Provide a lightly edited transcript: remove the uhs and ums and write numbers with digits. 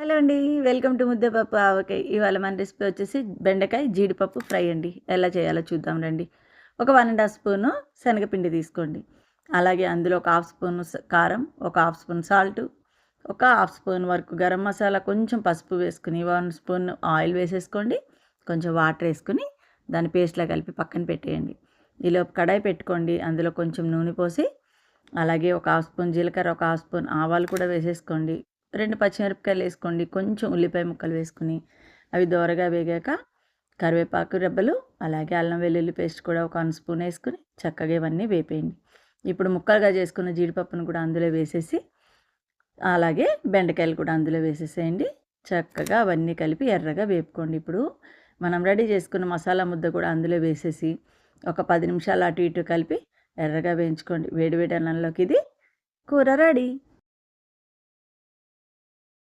Hello అండి. Welcome to ముద్దపప్పు ఆవకాయ. ఇవాళ మన రెసిపీ వచ్చేసి బెండకాయ జీడిపప్పు ఫ్రై అండి. ఎలా చేయాలో చూద్దాం రండి. ఒక 1½ స్పూను శనగపిండి తీసుకోండి. అలాగే అందులో ఒక హాఫ్ స్పూను కారం, ఒక హాఫ్ స్పూన్ సాల్టు, ఒక హాఫ్ స్పూన్ వరకు గరం మసాలా, కొంచెం పసుపు వేసుకుని 1 స్పూన్ ఆయిల్ వేసేసుకోండి. కొంచెం వాటర్ వేసుకుని దాన్ని పేస్ట్‌లా కలిపి పక్కన పెట్టేయండి. ఈలోపు కడాయి పెట్టుకోండి. అందులో కొంచెం నూనె పోసి అలాగే ఒక హాఫ్ స్పూన్ జీలకర్ర, ఒక హాఫ్ స్పూన్ ఆవాలు కూడా వేసేసుకోండి. 2 పచ్చిమిరపకాయలు వేసుకోండి. కొంచెం ఉల్లిపాయ ముక్కలు వేసుకుని అవి దోరగా వేగాక కరివేపాకు రెబ్బలు, అలాగే అల్లం వెల్లుల్లి పేస్ట్ కూడా ఒక 1 స్పూన్ వేసుకుని చక్కగా ఇవన్నీ వేపేయండి. ఇప్పుడు ముక్కలుగా చేసుకున్న జీడిపప్పును కూడా అందులో వేసేసి అలాగే బెండకాయలు కూడా అందులో వేసేసేయండి. చక్కగా అవన్నీ కలిపి ఎర్రగా వేపుకోండి. ఇప్పుడు మనం రెడీ చేసుకున్న మసాలా ముద్ద కూడా అందులో వేసేసి ఒక 10 నిమిషాలు అటు ఇటు కలిపి ఎర్రగా వేయించుకోండి. వేడి వేడి అన్నంలోకి ఇది కూర రెడీ.